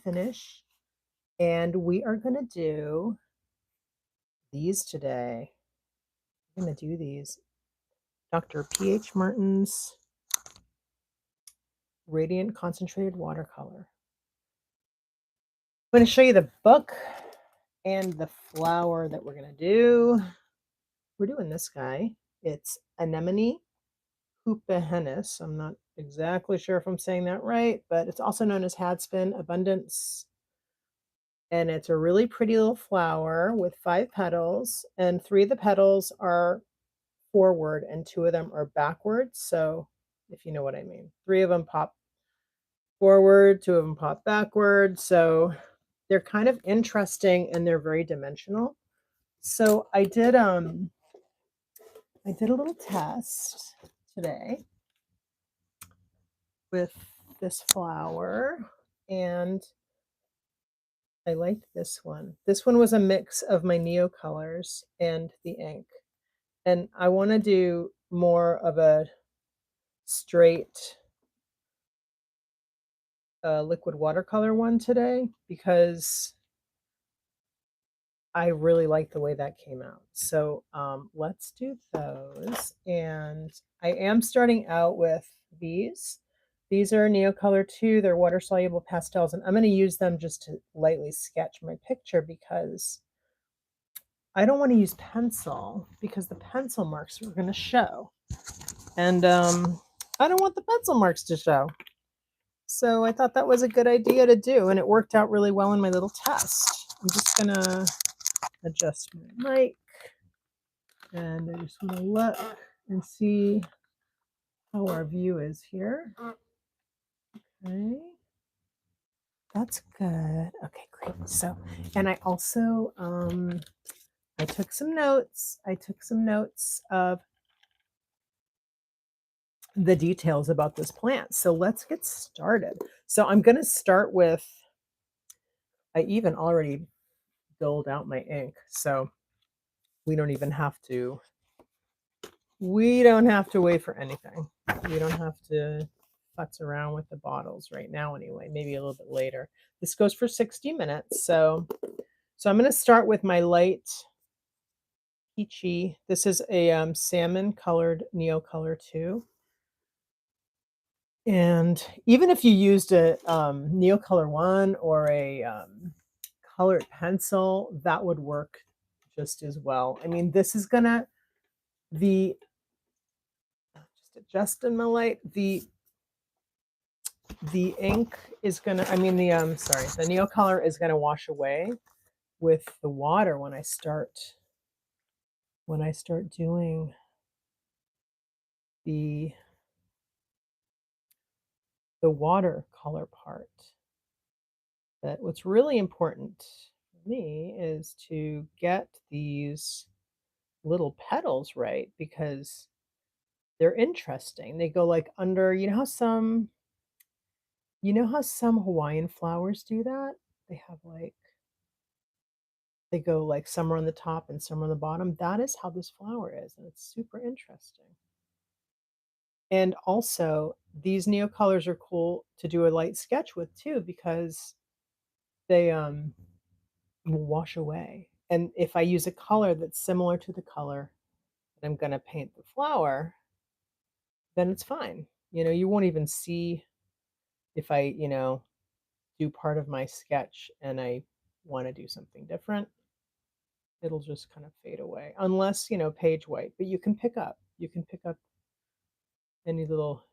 finish. And we are going to do these today. I'm going to do these. Dr. P.H. Martin's Radiant Concentrated Watercolor. I'm going to show you the book and the flower that we're going to do. We're doing this guy. It's Anemone Hupehennis. I'm not exactly sure if I'm saying that right, but it's also known as Hadspen Abundance. And it's a really pretty little flower with 5 petals, and 3 of the petals are forward and 2 of them are backwards. So if you know what I mean, 3 of them pop forward, 2 of them pop backward. So they're kind of interesting and they're very dimensional. So I did a little test today with this flower, and I liked this one. This one was a mix of my Neocolors and the ink. And I want to do more of a straight liquid watercolor one today because I really like the way that came out. So let's do those. And I am starting out with these. These are Neocolor 2. They're water-soluble pastels, and I'm going to use them just to lightly sketch my picture because I don't want to use pencil because the pencil marks are going to show. And I don't want the pencil marks to show. So I thought that was a good idea to do, and it worked out really well in my little test. I'm just going to adjust my mic, and I just want to look and see how our view is here. Okay, that's good. Okay, great. So, and I also I took some notes. I took some notes of the details about this plant. So let's get started. So I'm going to start with, I even already doled out my ink, so we don't have to wait for anything. We don't have to futz around with the bottles right now anyway, maybe a little bit later. This goes for 60 minutes. So I'm going to start with my light peachy. This is a salmon colored Neocolor 2. And even if you used a Neocolor 1 or a colored pencil, that would work just as well. I mean, this is gonna, just adjusting my light, the ink is gonna, the Neocolor is gonna wash away with the water when I start doing the watercolor part. But what's really important for me is to get these little petals right because they're interesting. They go like under, you know how some Hawaiian flowers do that? They have like, they go like some are on the top and some are on the bottom. That is how this flower is, and it's super interesting. And also, these Neocolors are cool to do a light sketch with too because they will wash away. And if I use a color that's similar to the color that I'm going to paint the flower, then it's fine. You won't even see if I, do part of my sketch and I want to do something different. It'll just kind of fade away unless, page white, but you can pick up any little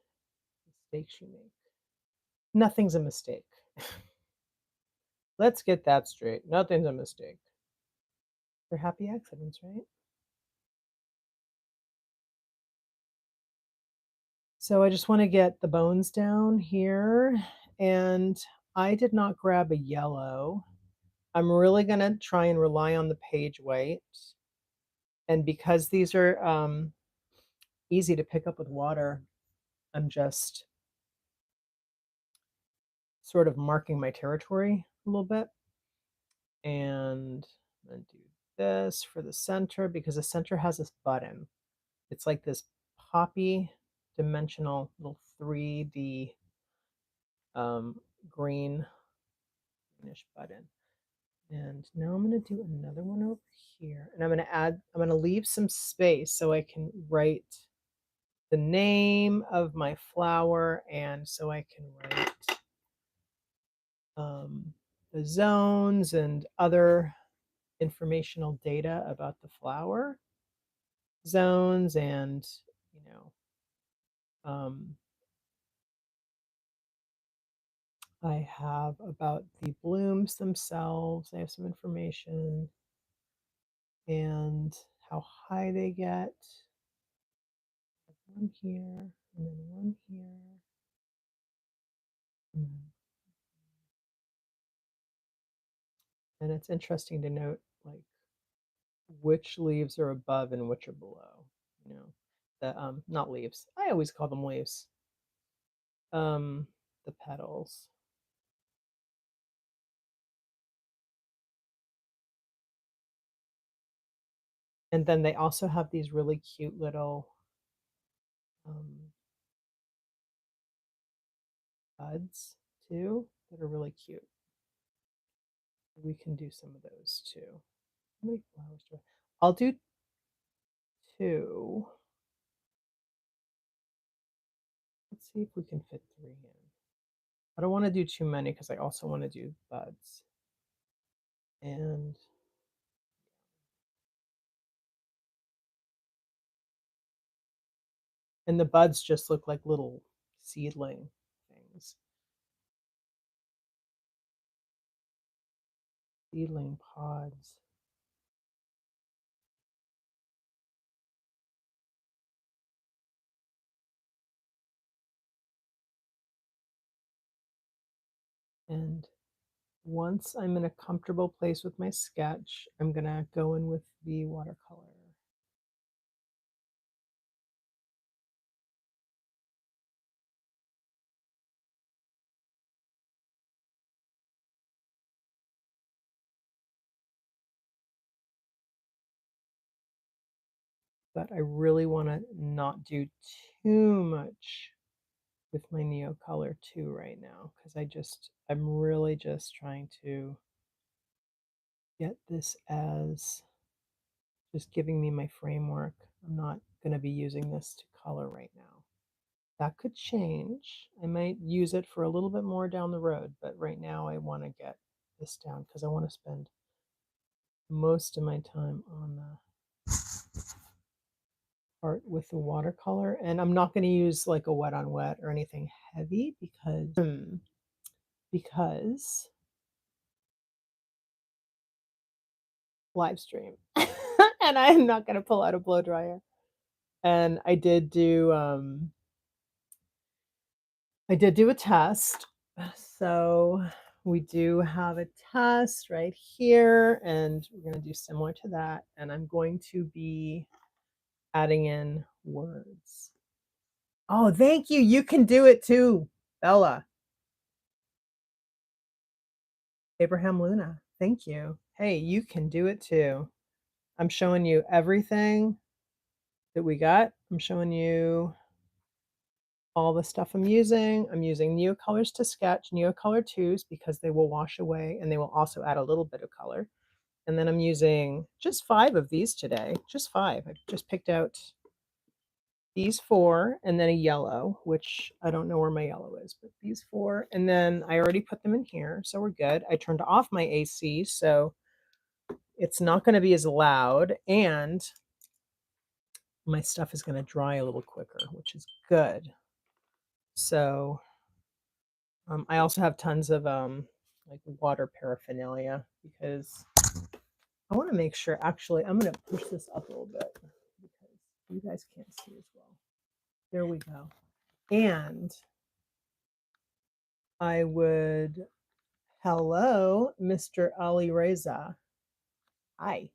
mistakes you make. Nothing's a mistake. Let's get that straight. Nothing's a mistake. They're happy accidents, right? So I just want to get the bones down here, and I did not grab a yellow. I'm really going to try and rely on the page white. And because these are easy to pick up with water, I'm just sort of marking my territory a little bit. And I'm going to do this for the center because the center has this button. It's like this poppy dimensional little 3D green finish button. And now I'm going to do another one over here. And I'm going to leave some space so I can write the name of my flower, and so I can write the zones and other informational data about the flower zones, and you know, I have about the blooms themselves. I have some information and how high they get. One here, and then one here. And it's interesting to note like which leaves are above and which are below. You know, the not leaves. I always call them leaves. The petals. And then they also have these really cute little buds too that are really cute. We can do some of those too. How many flowers do I'll do 2. Let's see if we can fit 3 in. I don't want to do too many because I also want to do buds. And the buds just look like little seedling things. Seedling pods. And once I'm in a comfortable place with my sketch, I'm going to go in with the watercolor. But I really want to not do too much with my Neocolor 2 right now, because I'm really just trying to get this as just giving me my framework. I'm not going to be using this to color right now. That could change. I might use it for a little bit more down the road, but right now I want to get this down because I want to spend most of my time on the part with the watercolor. And I'm not going to use like a wet on wet or anything heavy because live stream. And I'm not going to pull out a blow dryer. And I did do a test. So we do have a test right here, and we're going to do similar to that. And I'm going to be adding in words. Oh, thank you. You can do it too, Bella. Abraham Luna. Thank you. Hey, you can do it too. I'm showing you everything that we got. I'm showing you all the stuff I'm using. I'm using Neocolors to sketch, Neocolor 2s because they will wash away and they will also add a little bit of color. And then I'm using just 5 of these today, just 5. I just picked out these 4 and then a yellow, which I don't know where my yellow is, but these 4. And then I already put them in here, so we're good. I turned off my AC, so it's not going to be as loud, and my stuff is going to dry a little quicker, which is good. So I also have tons of like water paraphernalia because I want to make sure. Actually, I'm going to push this up a little bit because you guys can't see as well. There we go. And I would, hello, Mr. Ali Reza. Hi.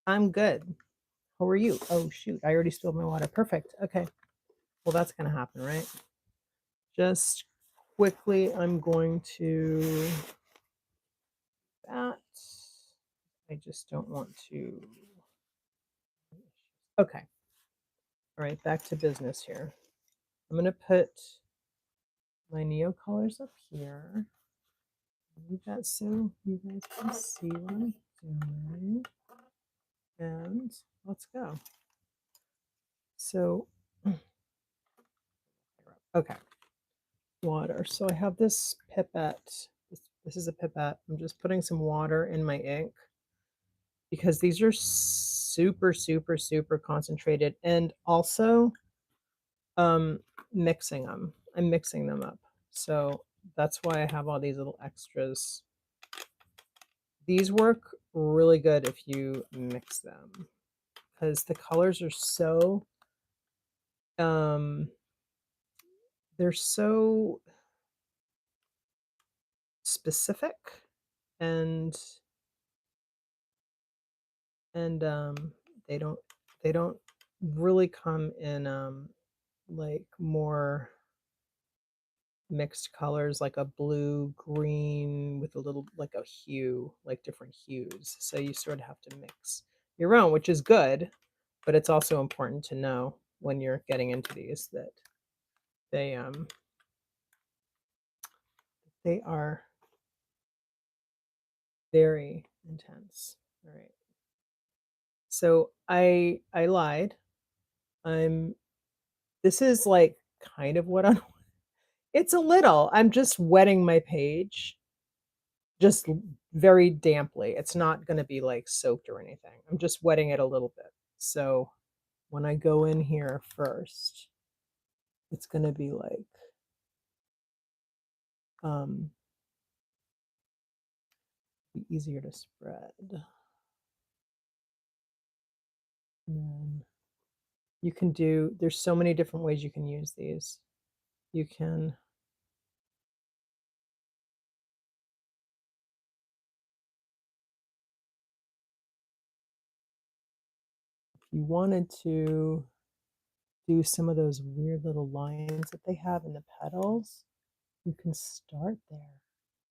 I'm good. How are you? Oh, shoot. I already spilled my water. Perfect. Okay. Well, that's going to happen, right? Just quickly, I'm going to that. I just don't want to. Okay. All right, back to business here. I'm going to put my Neocolors up here. move that so you guys can see what I'm doing. And let's go. So, okay, water. So I have this pipette. This is a pipette. I'm just putting some water in my ink because these are super, super, super concentrated, and also mixing them. I'm mixing them up. So that's why I have all these little extras. These work really good if you mix them because the colors are so they're so specific, and they don't really come in like more mixed colors, like a blue green with a little like a hue, like different hues. So you sort of have to mix your own, which is good, but it's also important to know when you're getting into these that they are very intense. All right. So I lied. This is like kind of what I'm it's a little. I'm just wetting my page just very damply. It's not going to be like soaked or anything. I'm just wetting it a little bit. So when I go in here first, it's going to be like be easier to spread. And then you can do, there's so many different ways you can use these. You can if you wanted to do some of those weird little lines that they have in the petals, you can start there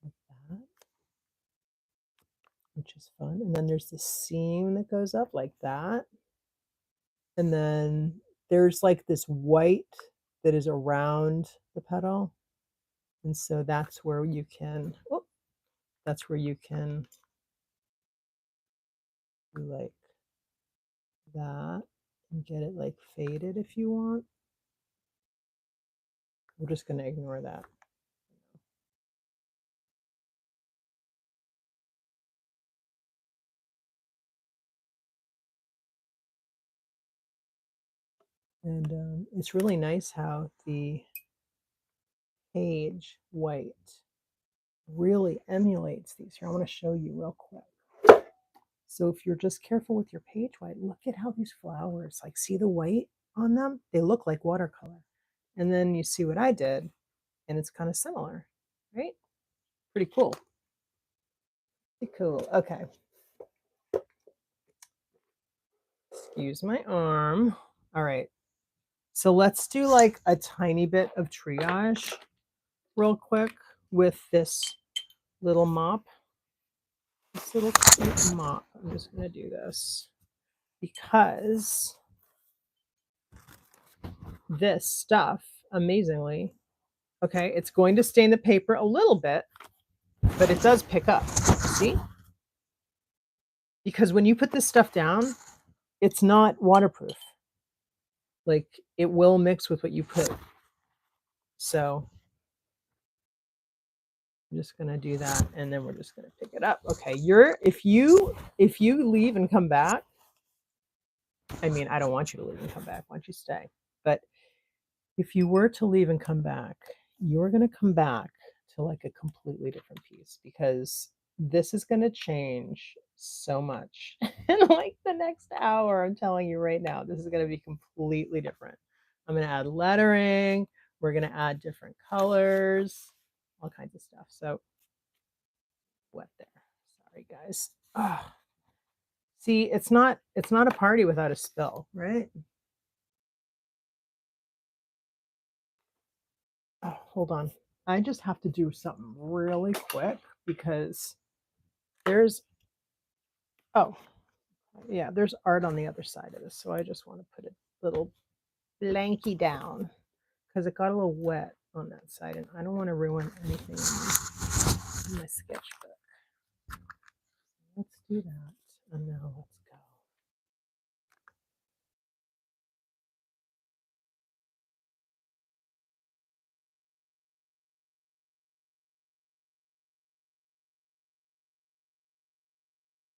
like that, which is fun. And then there's the seam that goes up like that. And then there's like this white that is around the petal. And so that's where you can, oh, that's where you can do like that and get it like faded if you want. We're just going to ignore that. And it's really nice how the page white really emulates these. Here, I want to show you real quick. So if you're just careful with your page white, look at how these flowers, like see the white on them? They look like watercolor. And then you see what I did, and it's kind of similar, right? Pretty cool. Pretty cool. Okay. Excuse my arm. All right. So let's do like a tiny bit of triage real quick with this little mop. This little cute mop. I'm just going to do this because this stuff, amazingly, okay, it's going to stain the paper a little bit, but it does pick up. See? Because when you put this stuff down, it's not waterproof. Like it will mix with what you put. So I'm just gonna do that, and then we're just gonna pick it up. Okay, if you leave and come back, I mean, I don't want you to leave and come back. Why don't you stay? But if you were to leave and come back, you're gonna come back to like a completely different piece because this is gonna change so much in like the next hour. I'm telling you right now, this is gonna be completely different. I'm gonna add lettering. We're gonna add different colors, all kinds of stuff. So wet there. Sorry, guys. Oh. See, it's not a party without a spill, right? Oh, hold on. I just have to do something really quick because there's oh yeah, there's art on the other side of this. So I just want to put a little blankie down because it got a little wet on that side, and I don't want to ruin anything my sketchbook. Let's do that. And now let's go.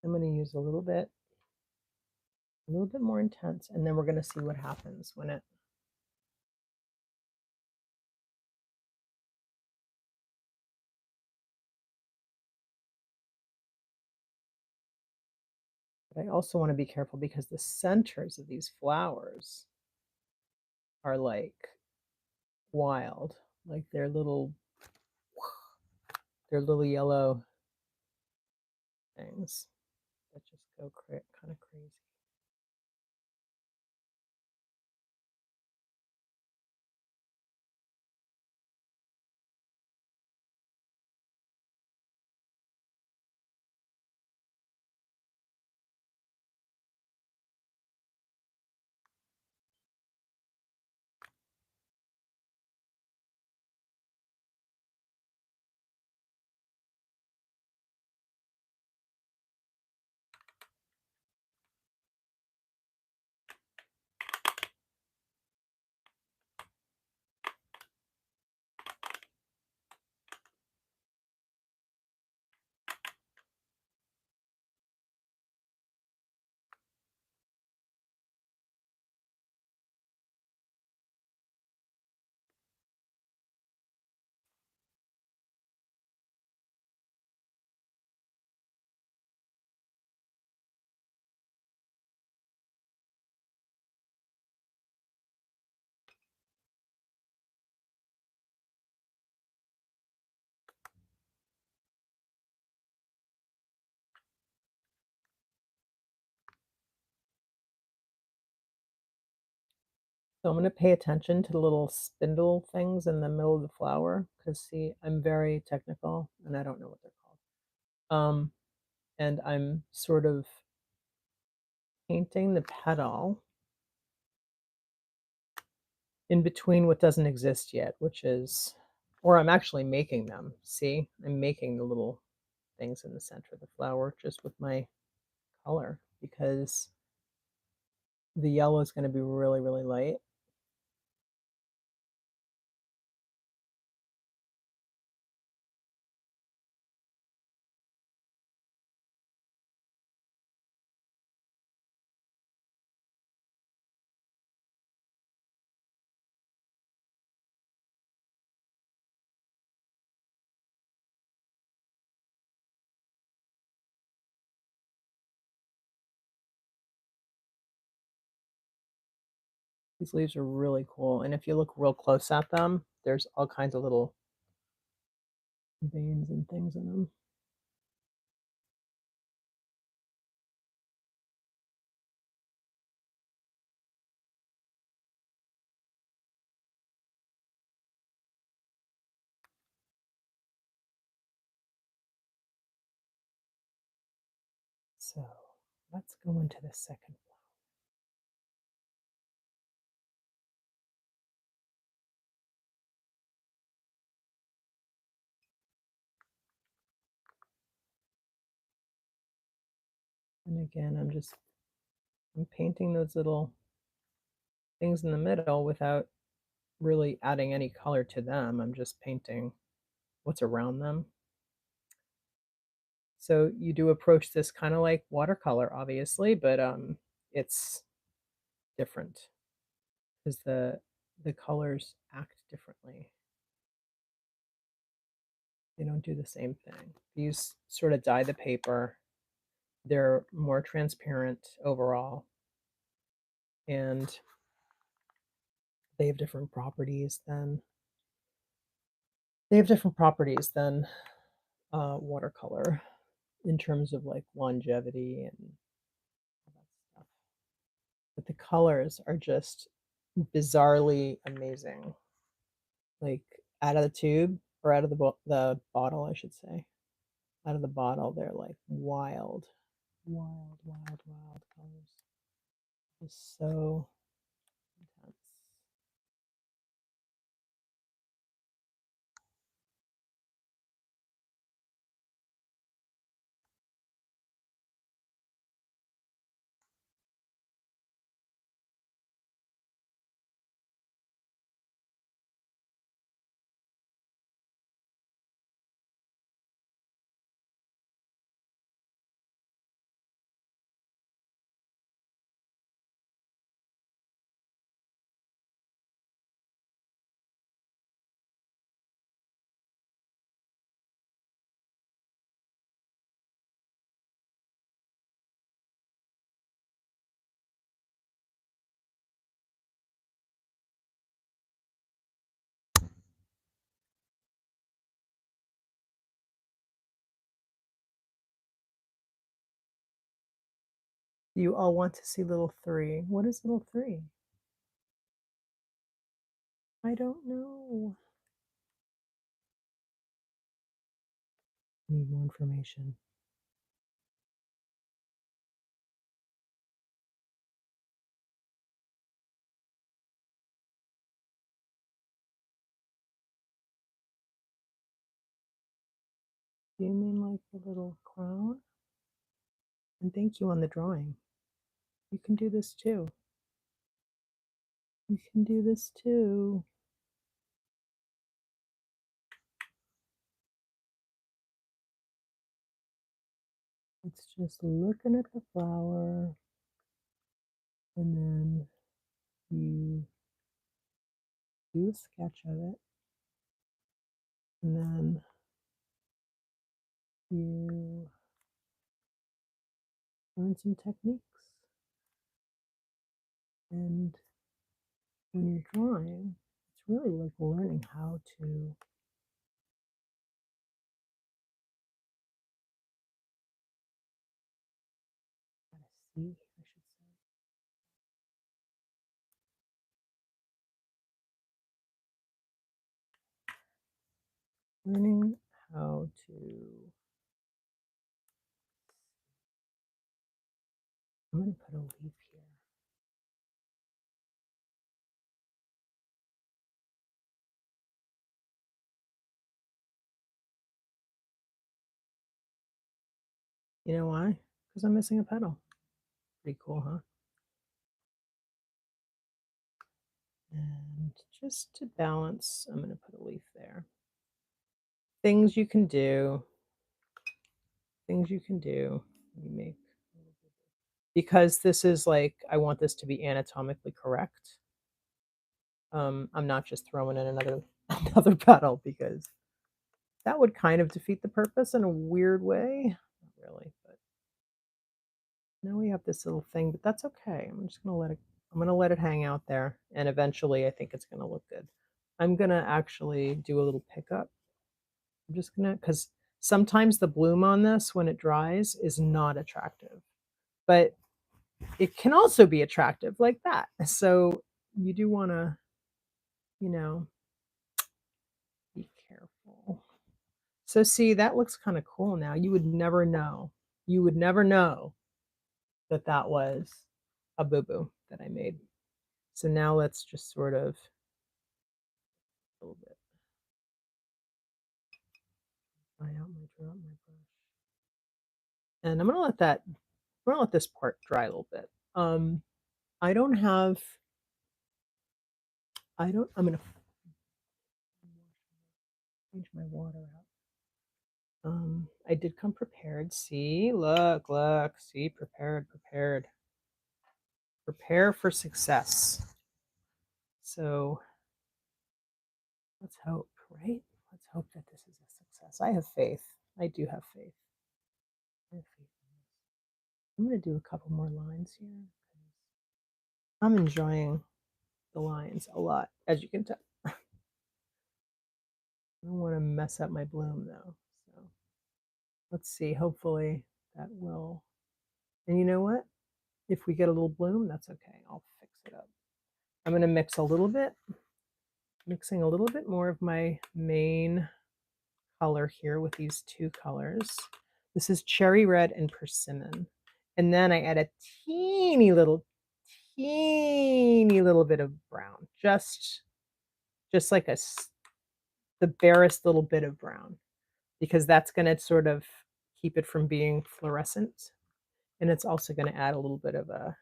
I'm going to use a little bit more intense, and then we're going to see what happens when it. But I also want to be careful because the centers of these flowers are like wild, like they're little yellow things that just go kind of crazy. So I'm going to pay attention to the little spindle things in the middle of the flower because, see, I'm very technical and I don't know what they're called. And I'm sort of painting the petal in between what doesn't exist yet, which is, or I'm actually making them. See, I'm making the little things in the center of the flower just with my color because the yellow is going to be really, really light. These leaves are really cool. And if you look real close at them, there's all kinds of little veins and things in them. So let's go into the second flower. And again, I'm painting those little things in the middle without really adding any color to them. I'm just painting what's around them. So you do approach this kind of like watercolor, obviously, but it's different because the colors act differently. They don't do the same thing. These sort of dye the paper. They're more transparent overall, and they have different properties than watercolor in terms of like longevity and all that stuff. But the colors are just bizarrely amazing. Like out of the tube or out of the bottle, I should say. Out of the bottle, they're like wild, wild, wild, wild colors. Just so intense. You all want to see little 3. What is little 3? I don't know. Need more information. Do you mean like the little crown? And thank you on the drawing. You can do this too. You can do this too. It's just looking at the flower, and then you do a sketch of it, and then you learn some techniques. And when you're drawing, it's really like learning how to see, I should say. Learning how to, I'm going to put a leaf here. You know why? Because I'm missing a petal. Pretty cool, huh? And just to balance, I'm going to put a leaf there. Things you can do. Things you can do. You make, because this is like, I want this to be anatomically correct. I'm not just throwing in another petal, because that would kind of defeat the purpose in a weird way. Not really, but now we have this little thing, but that's okay. I'm just gonna let it hang out there, and eventually I think it's gonna look good. I'm gonna actually do a little pickup. I'm just gonna, because sometimes the bloom on this when it dries is not attractive, but it can also be attractive like that. So you do want to, you know, be careful. So see, that looks kind of cool now. You would never know. You would never know that that was a boo-boo that I made. So now let's just sort of a little bit dry out my brush. And I'm gonna let this part dry a little bit. I don't have I'm gonna change my water out. I did come prepared. See, look, see, prepared. Prepare for success. So let's hope, right? Let's hope that this is a success. I have faith. I do have faith. I have faith in this. I'm going to do a couple more lines here. I'm enjoying the lines a lot, as you can tell. I don't want to mess up my bloom though. So let's see. Hopefully that will. And you know what? If we get a little bloom, that's okay. I'll fix it up. I'm going to mix a little bit, mixing a little bit more of my main color here with these two colors. This is cherry red and persimmon. And then I add a teeny little bit of brown, just like the barest little bit of brown, because that's going to sort of keep it from being fluorescent. And it's also going to add a little bit of the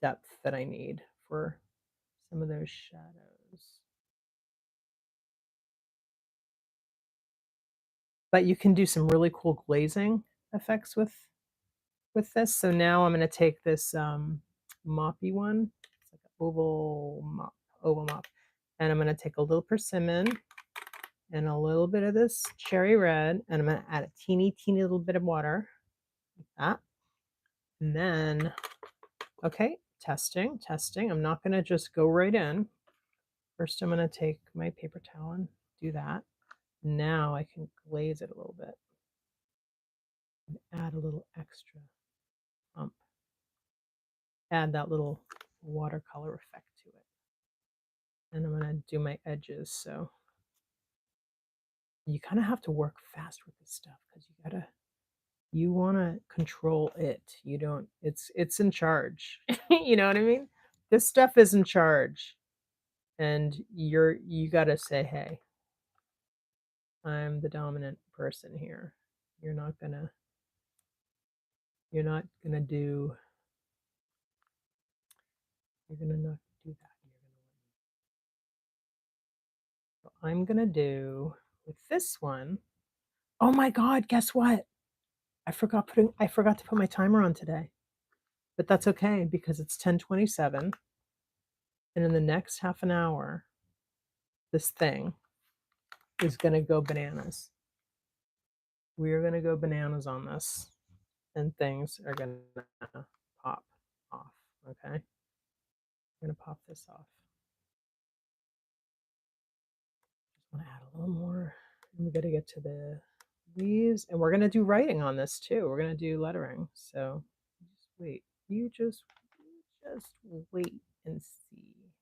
depth that I need for some of those shadows. But you can do some really cool glazing effects with this. So now I'm going to take this moppy one. It's like an oval mop. And I'm going to take a little persimmon and a little bit of this cherry red, and I'm going to add a teeny little bit of water, like that. And then, okay, testing. I'm not going to just go right in. First, I'm going to take my paper towel and do that. Now I can glaze it a little bit. Add a little extra ump. Add that little watercolor effect to it. And I'm going to do my edges. So you kind of have to work fast with this stuff because you want to control it. You don't, it's in charge. You know what I mean? This stuff is in charge. And you got to say, hey, I'm the dominant person here. You're not going to You're not gonna do. You're gonna not do that. So I'm gonna do with this one. Oh my God! Guess what? I forgot to put my timer on today, but that's okay because it's 10:27, and in the next half an hour, this thing is gonna go bananas. We are gonna go bananas on this, and things are gonna pop off. Okay, I'm gonna pop this off. I want to add a little more. We got to get to the leaves, and we're going to do writing on this too. We're going to do lettering. So just wait. You just wait and see.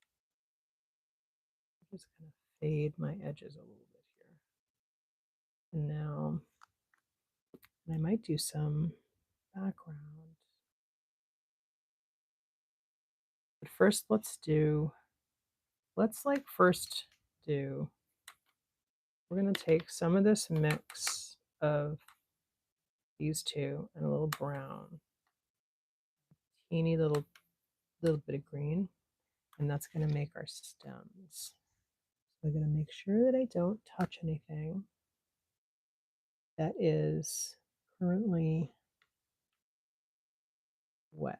I'm just going to fade my edges a little bit here. And now I might do some background. But first, let's do. We're going to take some of this mix of these two and a little brown, teeny little bit of green, and that's going to make our stems. So I'm going to make sure that I don't touch anything that is currently wet.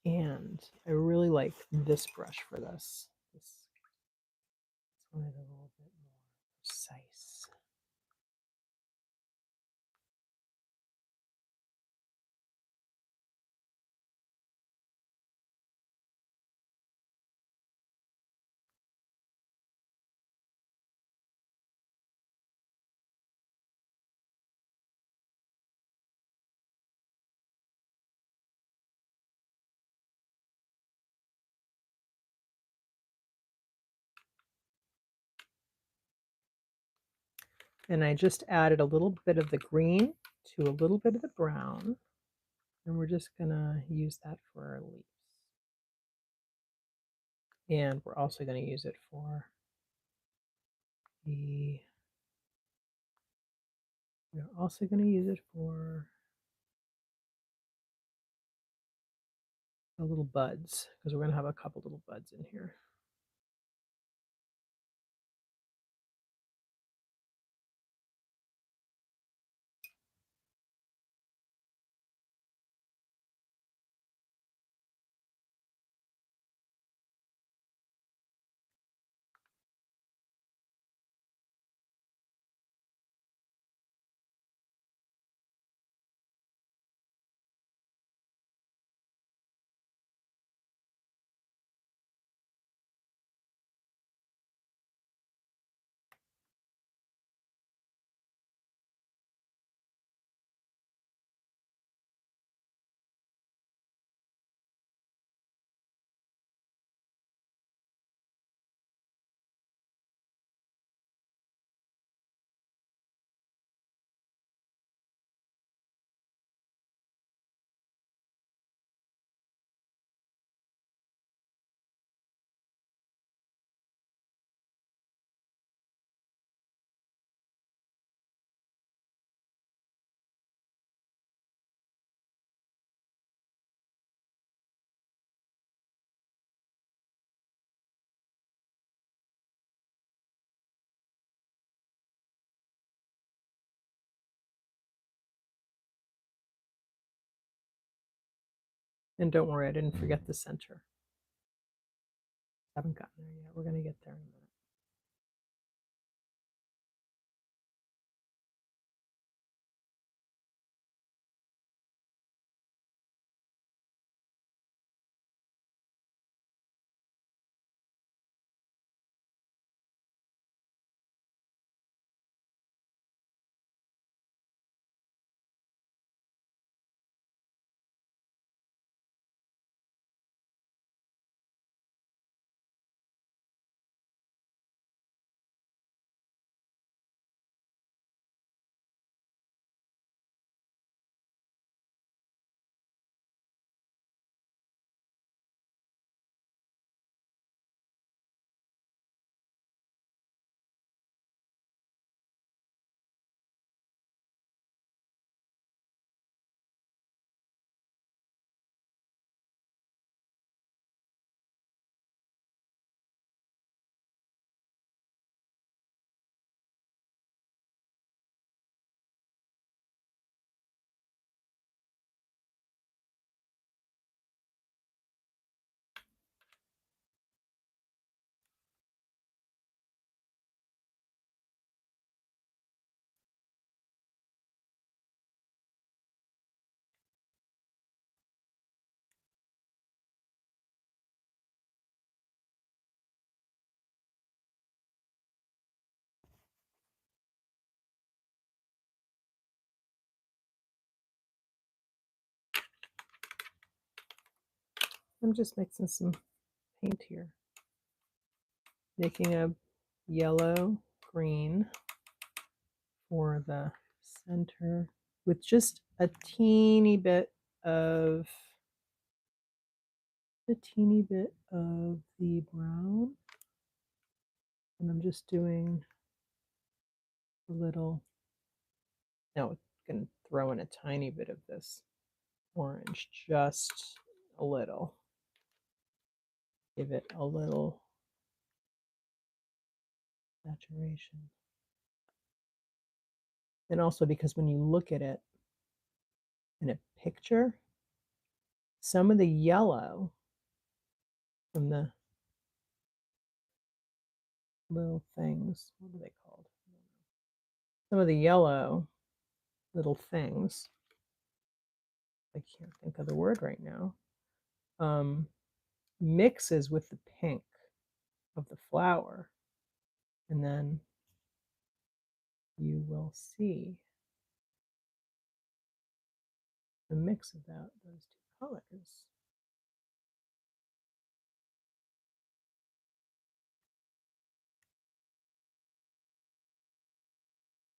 And I really like this brush for this. This one is a little bit more precise. And I just added a little bit of the green to a little bit of the brown. And we're just going to use that for our leaves. And we're also going to use it for the, we're also going to use it for the little buds, because we're going to have a couple little buds in here. And don't worry, I didn't forget the center. Haven't gotten there yet. We're going to get there in a minute. I'm just mixing some paint here. Making a yellow green for the center with just a teeny bit of the brown. And I'm just doing a little, now I'm going to throw in a tiny bit of this orange, just a little. Give it a little saturation. And also because when you look at it in a picture, some of the yellow from the little things, what are they called? Some of the yellow little things, I can't think of the word right now, mixes with the pink of the flower. And then you will see the mix of those two colors.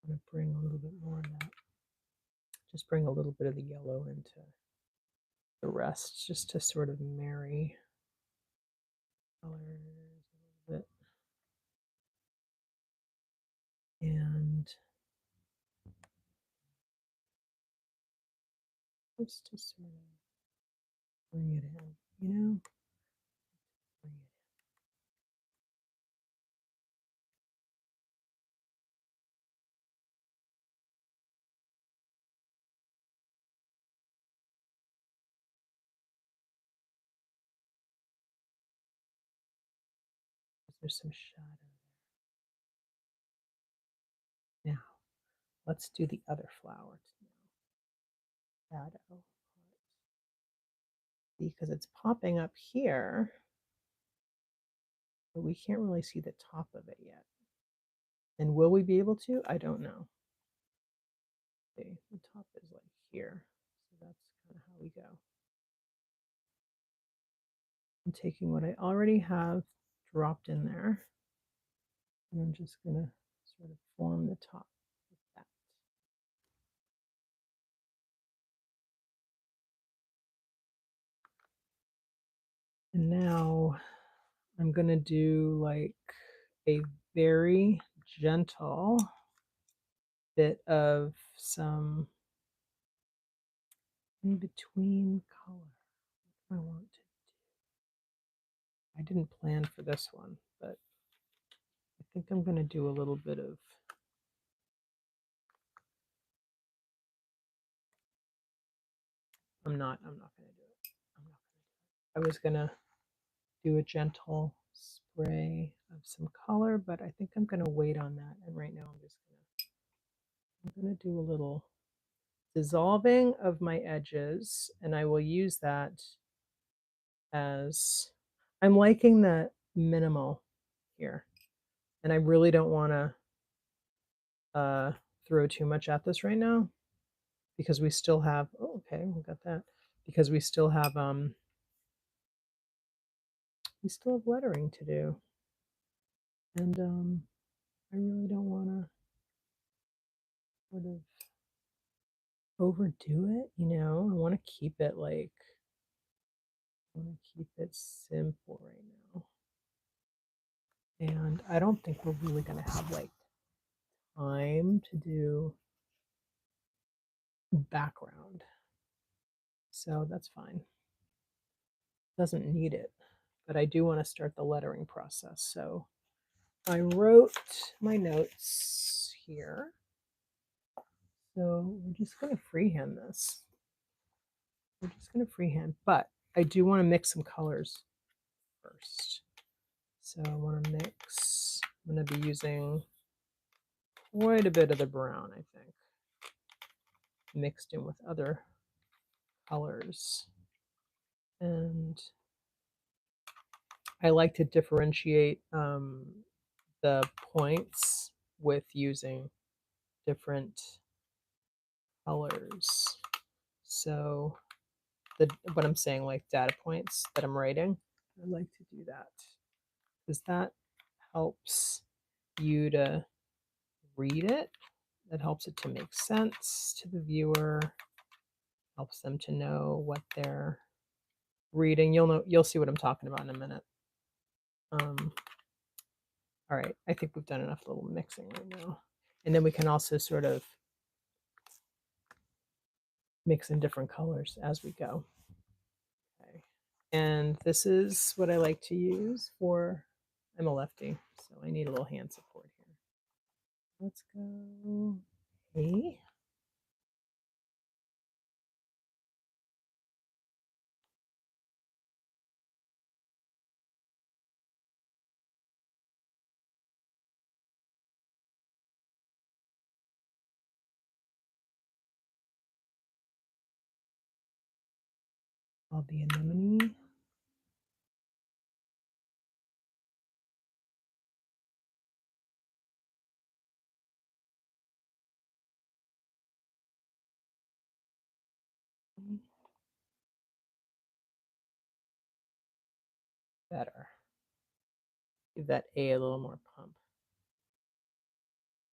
I'm going to bring a little bit more of that. Just bring a little bit of the yellow into the rest, just to sort of marry colors a little bit. And just to sort of bring it in, you know? Bring it in. There's some shadow there. Now, let's do the other flower. Shadow. Because it's popping up here, but we can't really see the top of it yet. And will we be able to? I don't know. Okay, the top is like here. So that's kind of how we go. I'm taking what I already have dropped in there, and I'm just going to sort of form the top with that. And now I'm going to do like a very gentle bit of some in between color. What do I want to do? I didn't plan for this one, but I think I'm going to do a little bit of I'm not going to do it. I was going to do a gentle spray of some color, but I think I'm going to wait on that. And right now I'm going to do a little dissolving of my edges, and I will use that as I'm liking the minimal here, and I really don't want to throw too much at this right now because we still have okay, we got that, because we still have lettering to do, and I really don't want to sort of overdo it, you know. I want to keep it like simple right now. And I don't think we're really going to have like time to do background. So that's fine. Doesn't need it. But I do want to start the lettering process. So I wrote my notes here. So we're just going to freehand this. We're just going to freehand. But I do want to mix some colors first. So I want to mix. I'm going to be using quite a bit of the brown, I think, mixed in with other colors. And I like to differentiate the points with using different colors. So what I'm saying, like data points that I'm writing. I like to do that because that helps you to read it. That helps it to make sense to the viewer, helps them to know what they're reading. You'll see what I'm talking about in a minute. All right, I think we've done enough little mixing right now. And then we can also sort of mix in different colors as we go. Okay. And this is what I like to use for, I'm a lefty, so I need a little hand support here. Let's go. Hey. I'll be anemone. Better. Give that A little more pump.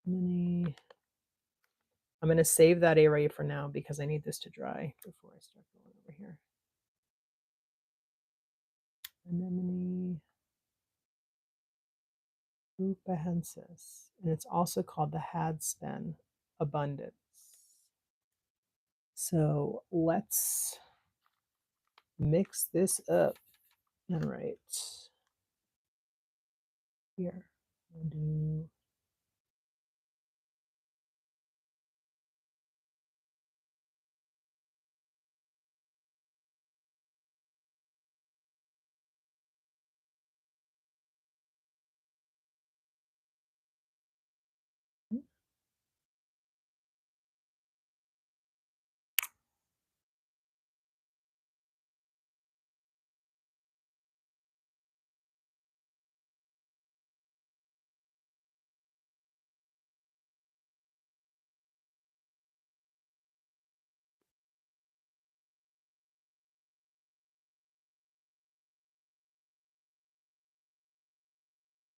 Anemone. I'm going to save that A ray for now because I need this to dry before I start going over here. Anemone upahensis, and it's also called the Hadspen abundance. So let's mix this up and write here. We'll do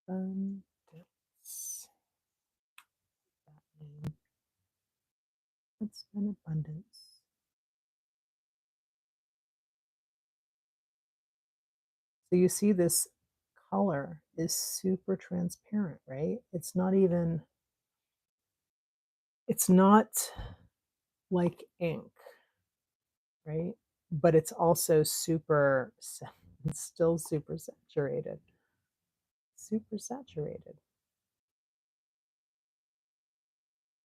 abundance. Let's spend abundance. So you see this color is super transparent, right? It's not even, it's not like ink, right? But it's also super, it's still super saturated. Super saturated.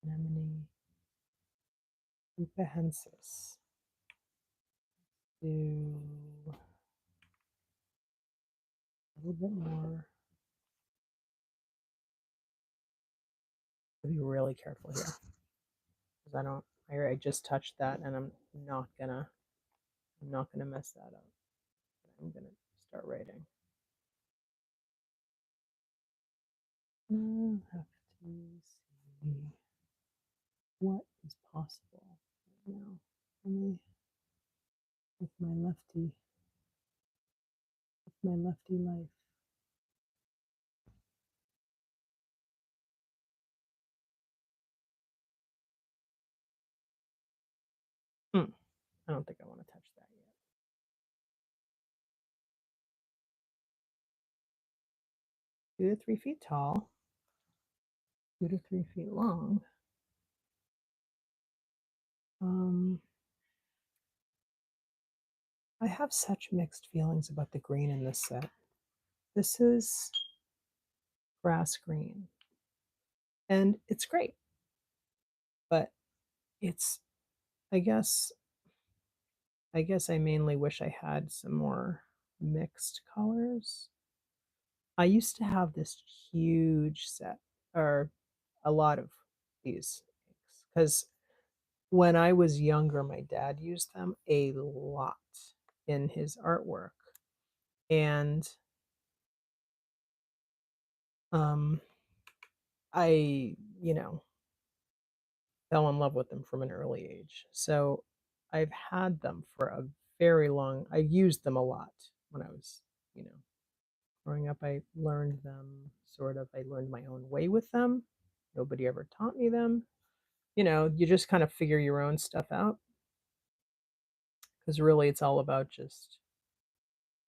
Anemone upahensis. Do a little bit more. Be really careful here because I just touched that and I'm not gonna mess that up. I'm gonna start writing. I'll have to see what is possible right now for me with my lefty life. I don't think I want to touch that yet. 2 to 3 feet tall, 2 to 3 feet long. I have such mixed feelings about the green in this set. This is grass green, and it's great, but it's, I guess I mainly wish I had some more mixed colors. I used to have this huge set, or a lot of these, because when I was younger, my dad used them a lot in his artwork. And I, fell in love with them from an early age. So I've had them for a very long. I used them a lot when I was, growing up. I learned them sort of. I learned my own way with them. Nobody ever taught me them. You just kind of figure your own stuff out because really it's all about just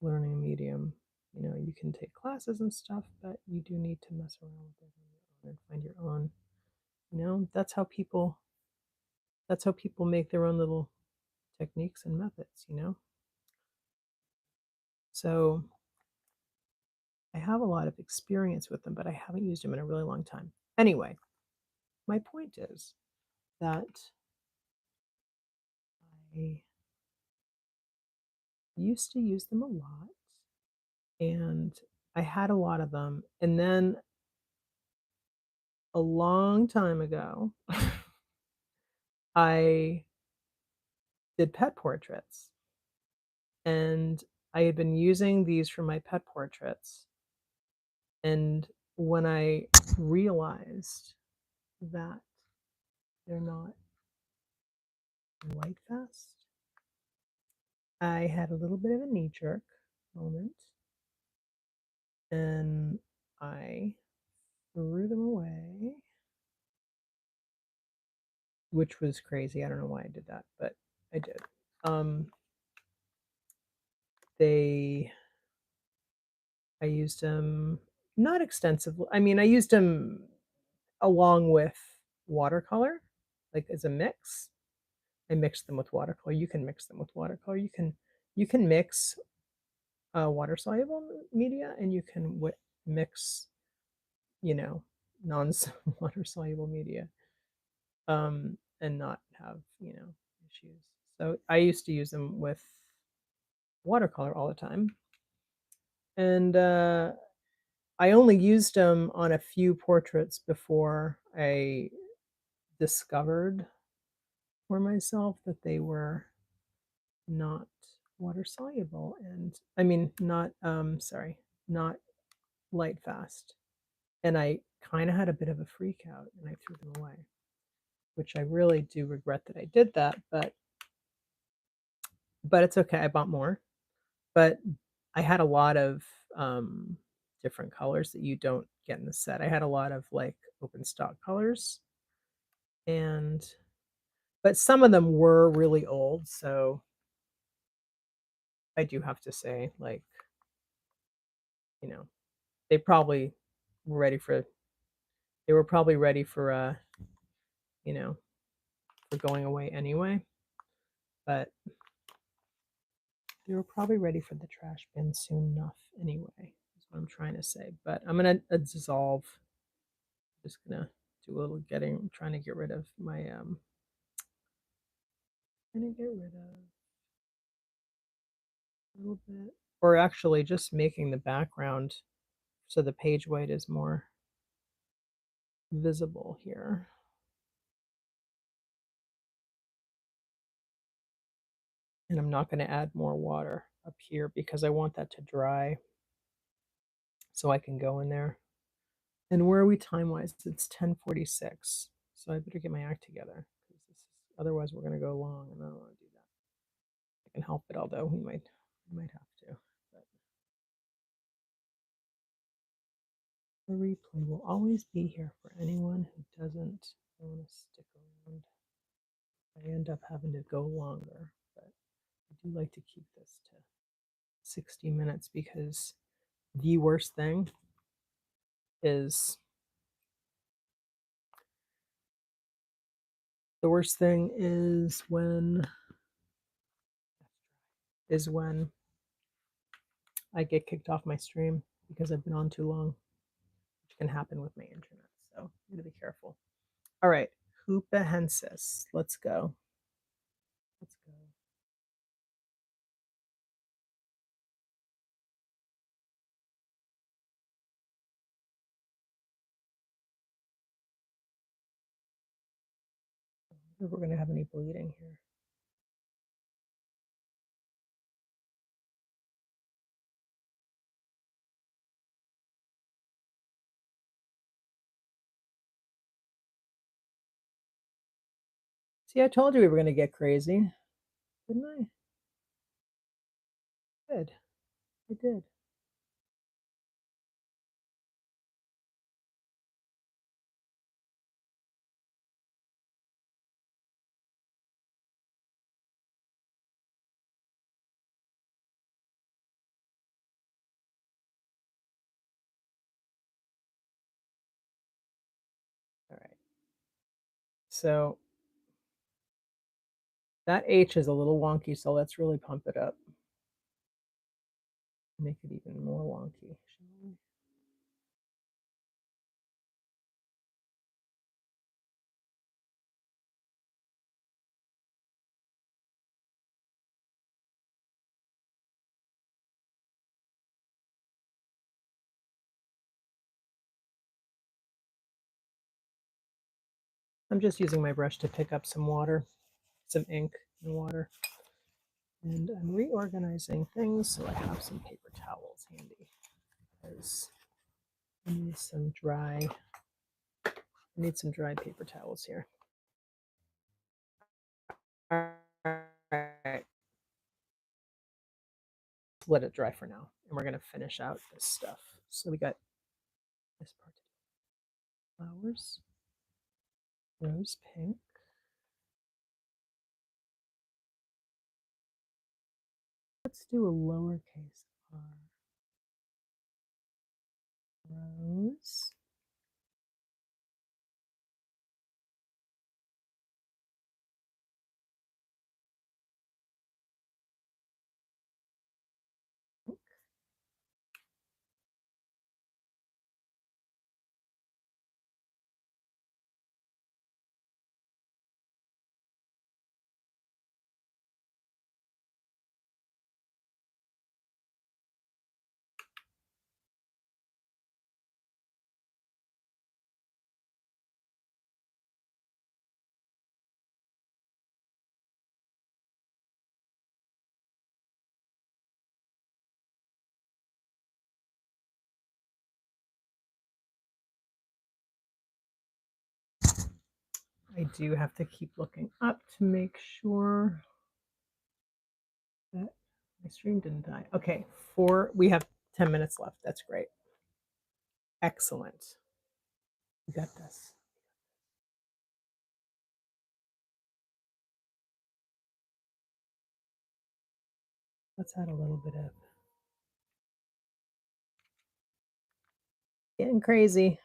learning a medium. You can take classes and stuff, but you do need to mess around with it on your own and find your own. That's how people make their own little techniques and methods. So I have a lot of experience with them, but I haven't used them in a really long time. Anyway, my point is that I used to use them a lot, and I had a lot of them. And then a long time ago, I did pet portraits, and I had been using these for my pet portraits. And when I realized that they're not light fast, I had a little bit of a knee jerk moment, and I threw them away, which was crazy. I don't know why I did that, but I did. They I used them not extensively. I mean, I used them along with watercolor, like as a mix. I mixed them with watercolor. You can mix them with watercolor. You can mix water soluble media, and you can mix non water soluble media, and not have issues. So I used to use them with watercolor all the time, and I only used them on a few portraits before I discovered for myself that they were not water soluble, and I mean not not light fast. And I kind of had a bit of a freak out, and I threw them away, which I really do regret that I did that, but it's okay. I bought more, but I had a lot of different colors that you don't get in the set. I had a lot of like open stock colors, and but some of them were really old, so I do have to say, like, you know, they probably were ready for they were probably ready you know, for going away anyway, but they were probably ready for the trash bin soon enough anyway, is what I'm trying to say. But I'm gonna dissolve. I'm just gonna do a little trying to get rid of my trying to get rid of a little bit, or actually just making the background so the page white is more visible here. And I'm not going to add more water up here because I want that to dry so I can go in there. And where are we time wise? It's 10:46, so I better get my act together because otherwise we're going to go long, and I don't want to do that. I can help it, although we might have to. But the replay will always be here for anyone who doesn't want to stick around. I end up having to go longer, but I do like to keep this to 60 minutes because the worst thing is when I get kicked off my stream because I've been on too long, which can happen with my internet. So I'm gonna be careful. All right, Hoopahensis. Let's go. Let's go. If we're gonna have any bleeding here. See, I told you we were gonna get crazy, didn't I? Good. I did. All right. So that H is a little wonky, so let's really pump it up. Make it even more wonky. I'm just using my brush to pick up some water, some ink and water. And I'm reorganizing things so I have some paper towels handy because I need some dry paper towels here. All right. Let it dry for now. And we're going to finish out this stuff. So we got this part. Flowers, rose pink. Let's do a lowercase r. Rose. I do have to keep looking up to make sure that my stream didn't die. Okay, we have 10 minutes left. That's great. Excellent. We got this. Let's add a little bit of getting crazy.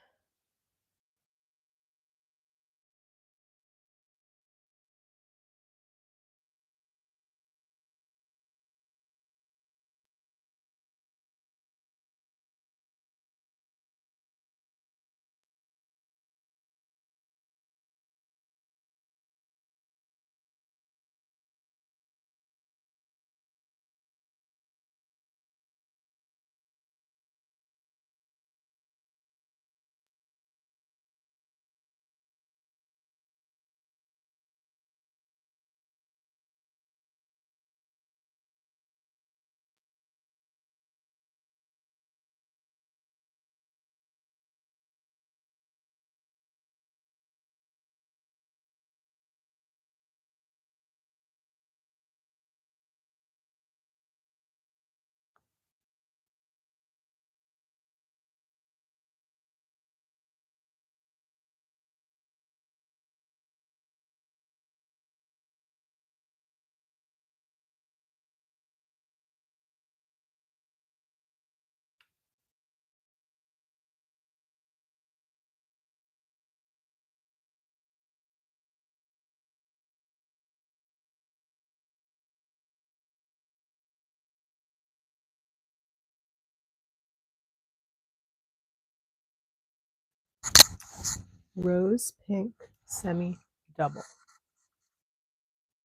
Rose pink semi double.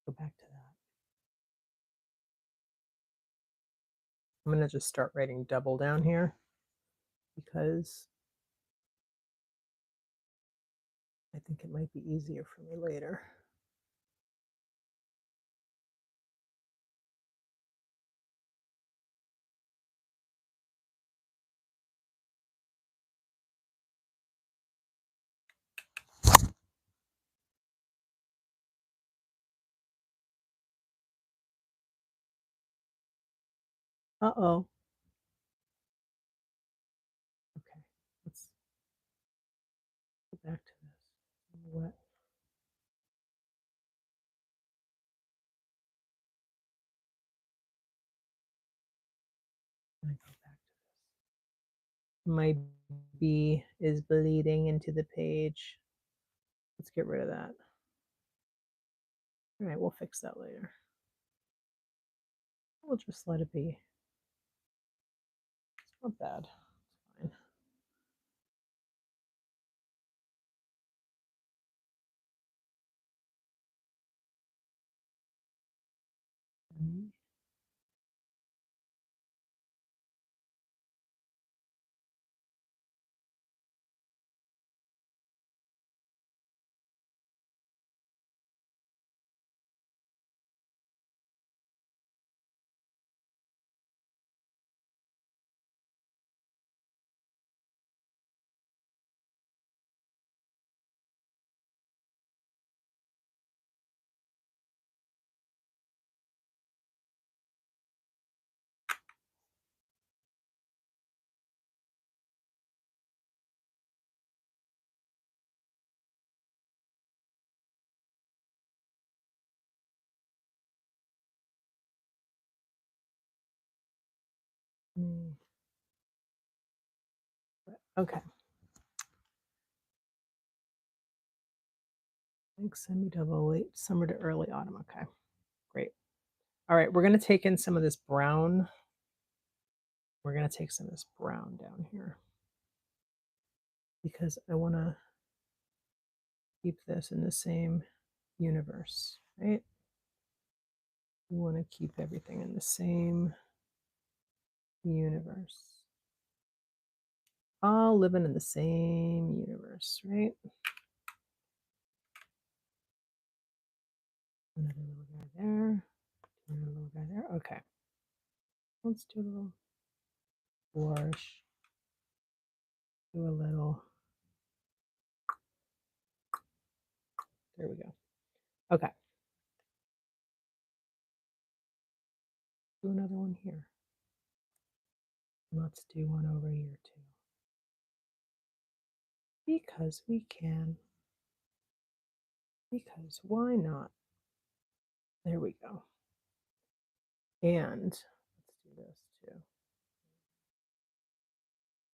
Go back to that. I'm going to just start writing double down here because I think it might be easier for me later. Uh-oh. Okay, let's go back to this. What? I go back to this. My B is bleeding into the page. Let's get rid of that. All right, we'll fix that later. We'll just let it be. It's not bad. It's fine. Okay. Like semi-double, late summer to early autumn. Okay, great. All right, we're going to take in some of this brown. We're going to take some of this brown down here because I want to keep this in the same universe, right? We want to keep everything in the same universe. All living in the same universe, right? Another little guy there. Another little guy there. Okay. Let's do a little flourish. Do a little. There we go. Okay. Do another one here. Let's do one over here too. Because we can. Because why not? There we go. And let's do this too.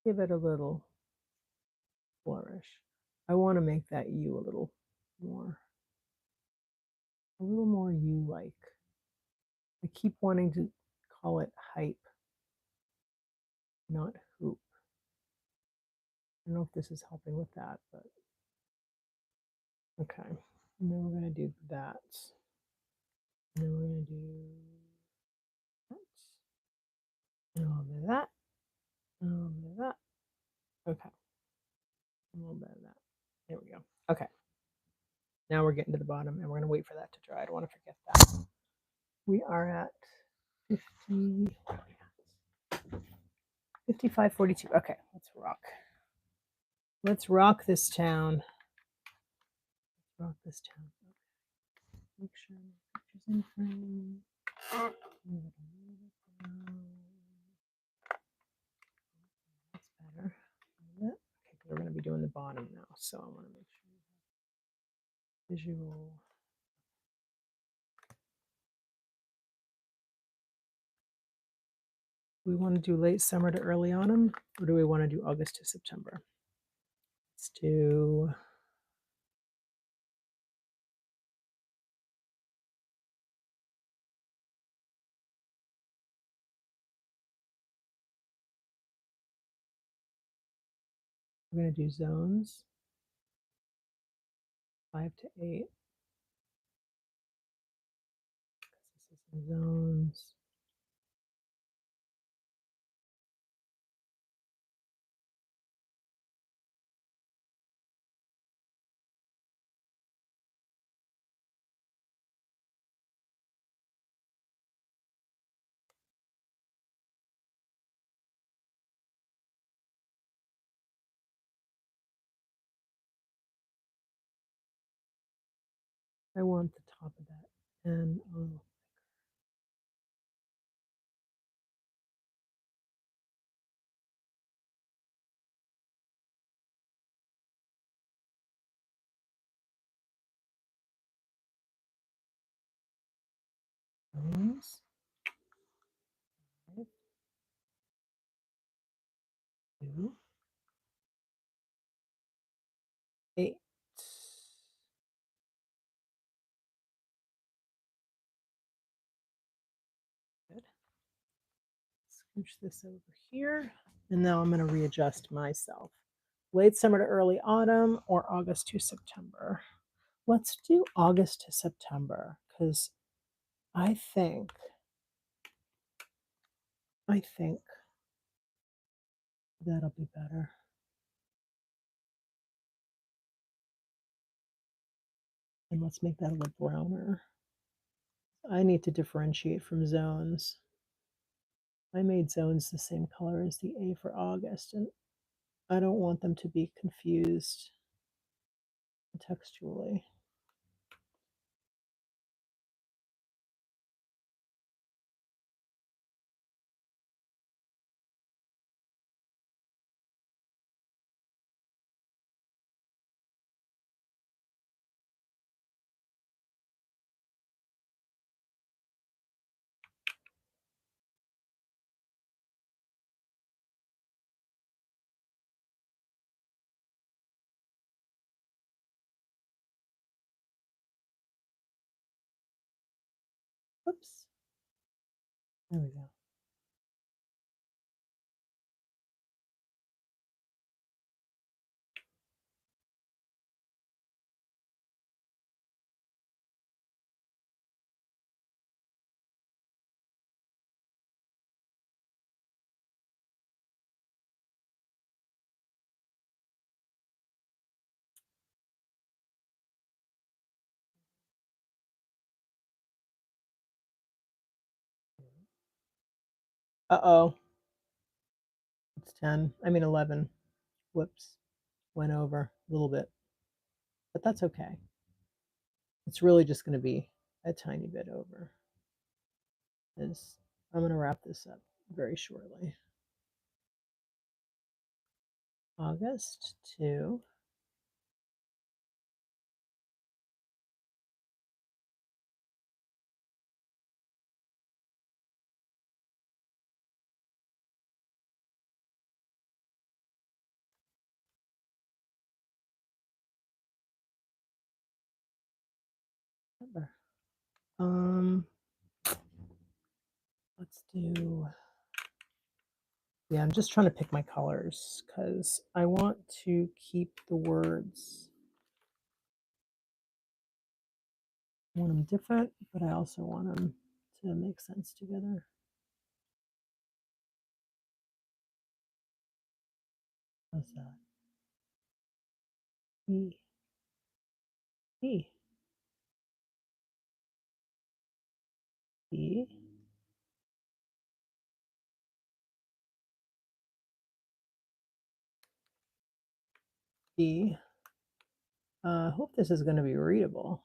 Give it a little flourish. I want to make that U a little more U like. I keep wanting to call it hype, not hoop. I don't know if this is helping with that, but okay. And then we're going to do that. And then we're going to do that. And a little bit of that. And a little bit of that. Okay. A little bit of that. There we go. Okay. Now we're getting to the bottom and we're going to wait for that to dry. I don't want to forget that. We are at 50, 55:42. Okay, let's rock. Let's rock this town. Let's rock this town. Make sure my picture's in frame. That's better. Okay, we're going to be doing the bottom now, so I want to make sure visual. We want to do late summer to early autumn, or do we want to do August to September? Let's do we're going to do zones 5 to 8. This is zones. I want the top of that and Rooms. 5, 2, 8. Good. Scooch this over here. And now I'm going to readjust myself. Late summer to early autumn or August to September. Let's do August to September because I think that'll be better. And let's make that a little browner. I need to differentiate from zones. I made zones the same color as the A for August, and I don't want them to be confused textually. Oops. There we go. Uh-oh. It's 10. I mean 11. Whoops. Went over a little bit. But that's okay. It's really just going to be a tiny bit over. As I'm going to wrap this up very shortly. August 2. Let's do, yeah, I'm just trying to pick my colors because I want to keep the words. I want them different, but I also want them to make sense together. How's that? E, E, E, E. I hope this is going to be readable.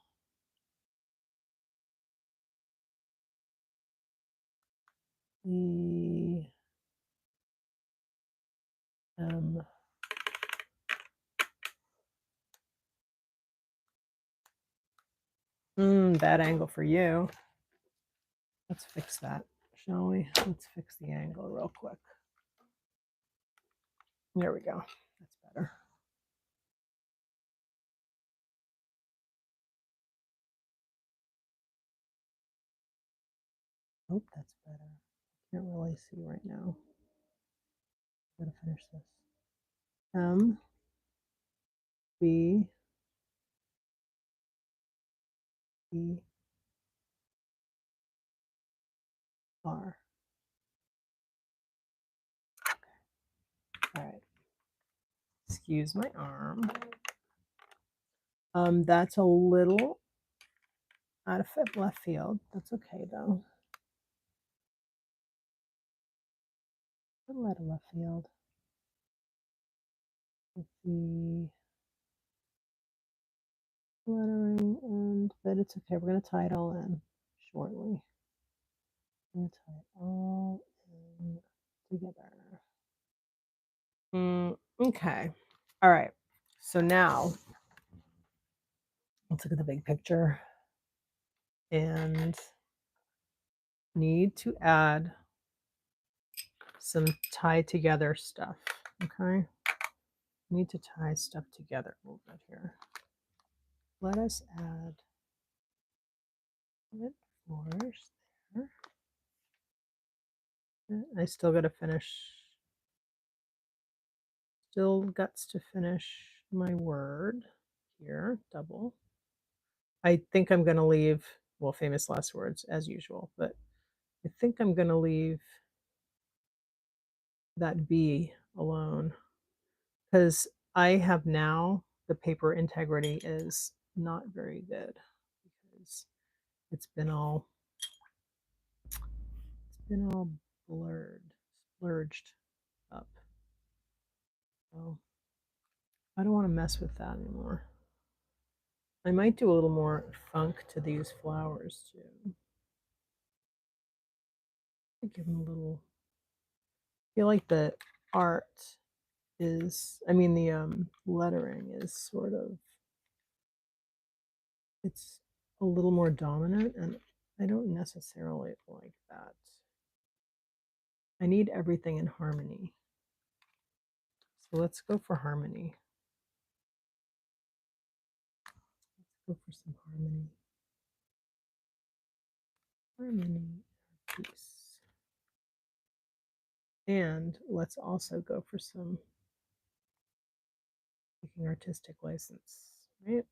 E, M. Bad angle for you. Let's fix that, shall we? Let's fix the angle real quick. There we go. That's better. Hope that's better. Can't really see right now. Gotta finish this. M, B, E, R. Okay. All right. Excuse my arm. That's a little out of left field. That's okay though. A little out of left field. Let's see. Lettering and, but it's okay. We're gonna tie it all in shortly. I'm gonna tie it all in together. Okay. All right. So now let's look at the big picture. And need to add some tie together stuff. Okay. Need to tie stuff together a little bit here. Let us add floors there. I still got to finish. Still guts to finish my word here. Double. I think I'm going to leave, well, famous last words as usual, but I think I'm going to leave that B alone because I have now the paper integrity is not very good because it's been all splurged up. So I don't want to mess with that anymore. I might do a little more funk to these flowers too. Give them a little. I feel like the art is, I mean, the lettering is sort of, it's a little more dominant, and I don't necessarily like that. I need everything in harmony. So let's go for harmony. Let's go for some harmony. Harmony, peace. And let's also go for some taking artistic license, right?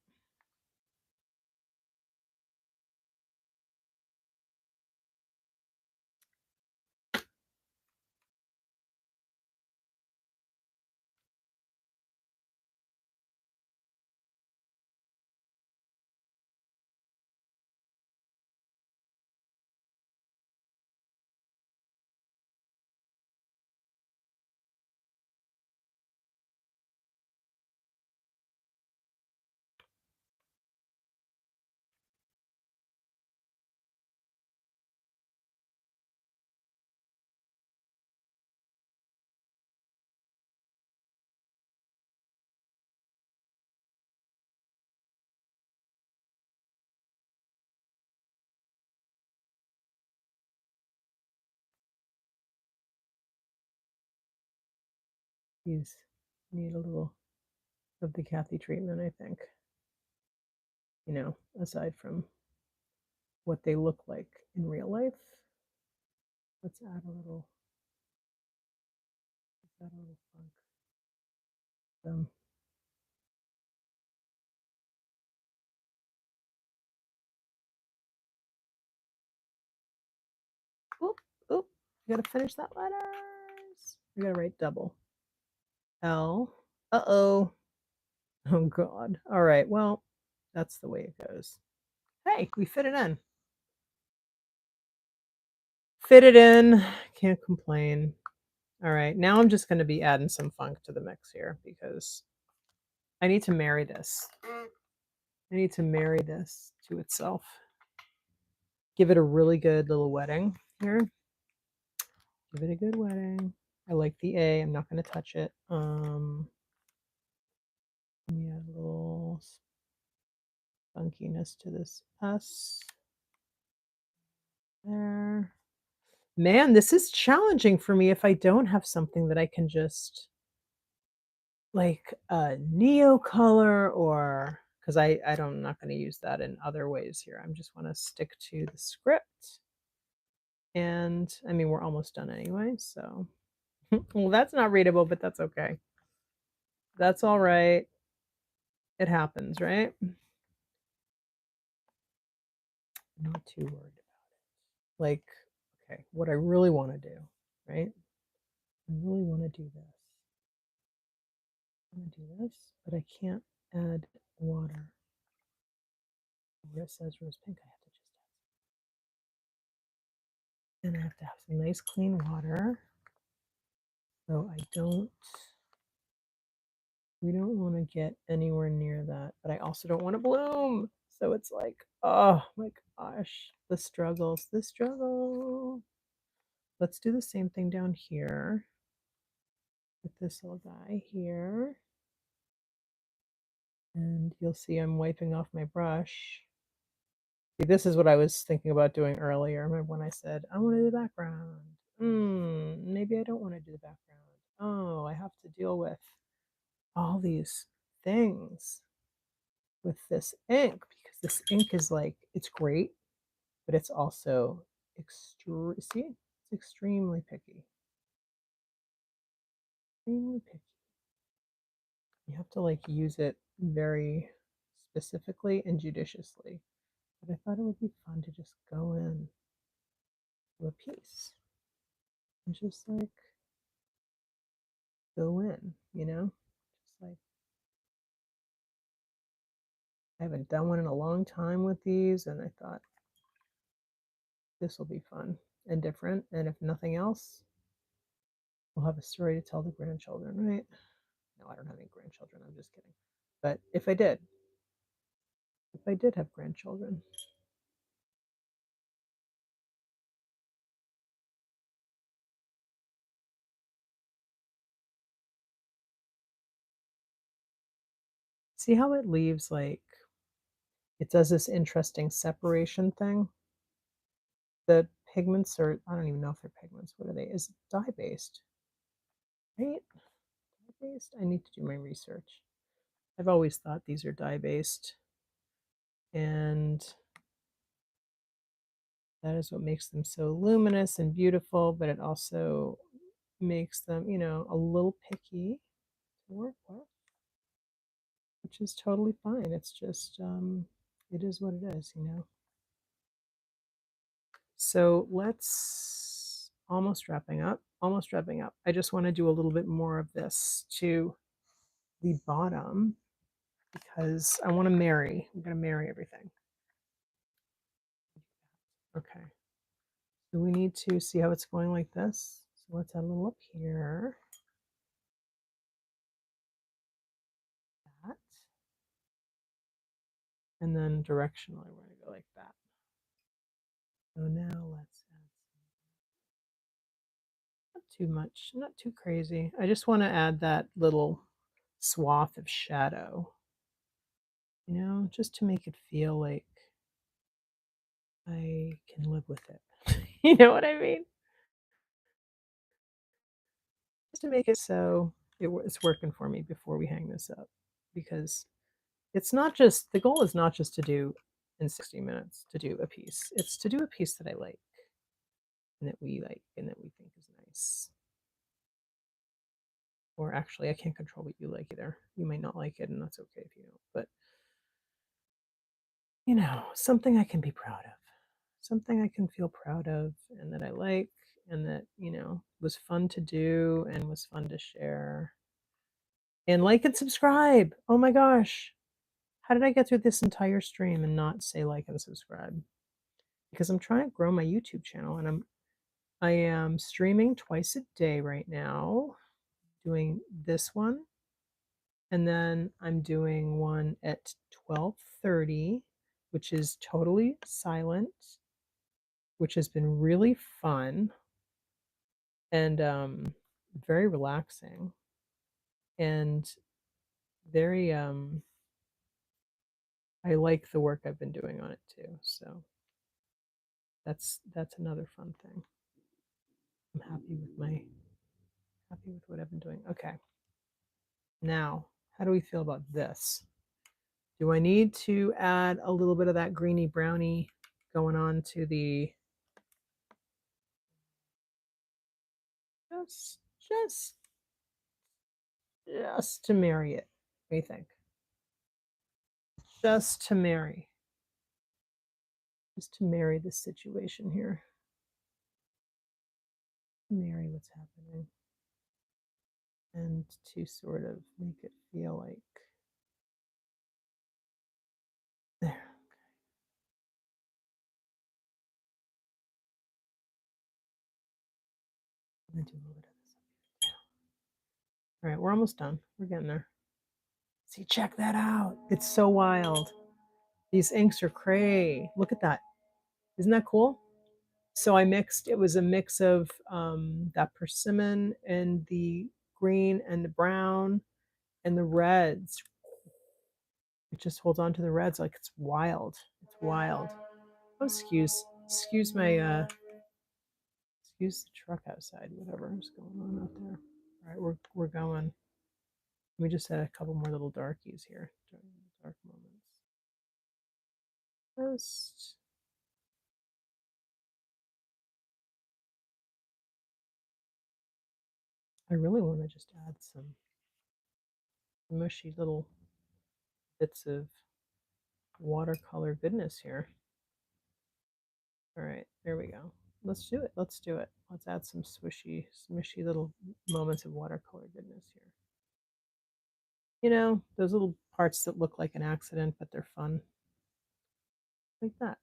These need a little of the Kathy treatment, I think. You know, aside from what they look like in real life. Let's add a little funk. Oop, oop. You gotta finish that letters. You gotta write double. L. Uh-oh. Oh God. All right. Well, that's the way it goes. Hey, we fit it in. Fit it in. Can't complain. All right. Now I'm just going to be adding some funk to the mix here because I need to marry this. I need to marry this to itself. Give it a really good little wetting here. Give it a good wetting. I like the A. I'm not going to touch it. Yeah, a little funkiness to this S. There. Man, this is challenging for me if I don't have something that I can just like a neo color or because I'm not going to use that in other ways here. I just want to stick to the script. And I mean, we're almost done anyway, so well, that's not readable, but that's okay. That's all right. It happens, right? I'm not too worried about it. Like, okay, what I really want to do, right? I really want to do this. I want to do this, but I can't add water. Where it says rose pink, I have to just add. And I have to have some nice clean water. So we don't want to get anywhere near that, but I also don't want to bloom. So it's like, oh my gosh, the struggles, the struggle. Let's do the same thing down here with this little guy here. And you'll see I'm wiping off my brush This is what I was thinking about doing earlier. Remember when I said, I want to do the background? Maybe I don't want to do the background. Oh, I have to deal with all these things with this ink because this ink is like, it's great, but it's also see, it's extremely picky. Extremely picky. You have to like use it very specifically and judiciously. But I thought it would be fun to just go in to a piece and just like go in, you know? Just like I haven't done one in a long time with these, and I thought this will be fun and different. And if nothing else, we'll have a story to tell the grandchildren, right? No, I don't have any grandchildren. I'm just kidding. But if I did have grandchildren, see how it leaves like it does this interesting separation thing. The pigments are, I don't even know if they're pigments. What are they? Is it dye based? Right? Dye based? I need to do my research. I've always thought these are dye based. And that is what makes them so luminous and beautiful, but it also makes them, you know, a little picky to work with, which is totally fine. It's just, it is what it is, you know. So let's almost wrapping up. Almost wrapping up. I just want to do a little bit more of this to the bottom because I want to marry. I'm going to marry everything. Okay. So we need to see how it's going like this. So let's add a little up here. That. And then directionally, we're going to go like that. So now let's add not too much, not too crazy. I just want to add that little swath of shadow, you know, just to make it feel like I can live with it. You know what I mean? Just to make it so it's working for me before we hang this up. Because it's not just, the goal is not just to do in 60 minutes to do a piece. It's to do a piece that I like and that we like and that we think is nice. Or actually, I can't control what you like either. You might not like it, and that's okay if you don't. But, you know, something I can be proud of. Something I can feel proud of and that I like and that, you know, was fun to do and was fun to share. And like and subscribe. Oh my gosh. How did I get through this entire stream and not say like and subscribe? Because I'm trying to grow my YouTube channel and I am streaming twice a day right now, doing this one, and then I'm doing one at 12:30, which is totally silent, which has been really fun and very relaxing and very I like the work I've been doing on it too. So that's another fun thing. I'm happy with what I've been doing. Okay. Now, how do we feel about this? Do I need to add a little bit of that greeny brownie going on to the just to marry it? What do you think? Just to marry. Just to marry this situation here. Marry what's happening. And to sort of make it feel like there. I'm gonna do a little bit of this up here. All right, we're almost done. We're getting there. See, check that out. It's so wild. These inks are cray. Look at that. Isn't that cool? So I mixed, it was a mix of that persimmon and the green and the brown and the reds. It just holds on to the reds like it's wild. It's wild. Oh, excuse my excuse the truck outside, whatever is going on out there. All right, we're going. Let me just add a couple more little darkies here during the dark moments. First, I really want to just add some mushy little bits of watercolor goodness here. All right, there we go. Let's do it. Let's do it. Let's add some smushy little moments of watercolor goodness here. You know, those little parts that look like an accident, but they're fun. Like that.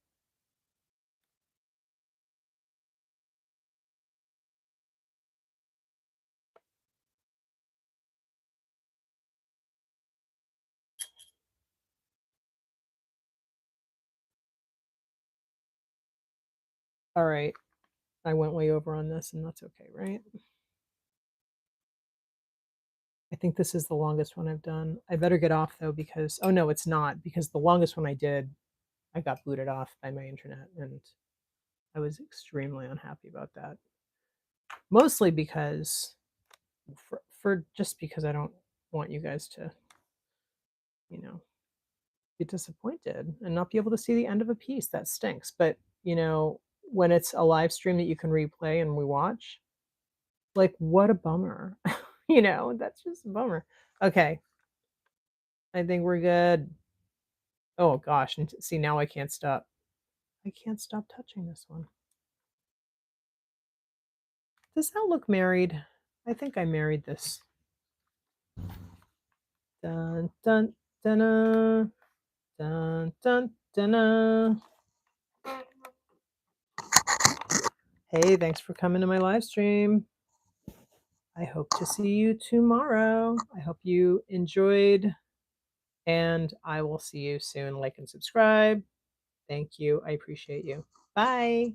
All right. I went way over on this, and that's okay, right? I think this is the longest one I've done. I better get off though because oh no, it's not because the longest one I did, I got booted off by my internet and I was extremely unhappy about that. Mostly because for just because I don't want you guys to, you know, be disappointed and not be able to see the end of a piece. That stinks. But, you know, when it's a live stream that you can replay and we watch, like what a bummer. You know, that's just a bummer. Okay. I think we're good. Oh gosh, and see now I can't stop. I can't stop touching this one. Does that look married? I think I married this. Dun dun dun dun dun dun. Hey, thanks for coming to my live stream. I hope to see you tomorrow. I hope you enjoyed, and I will see you soon. Like and subscribe. Thank you. I appreciate you. Bye.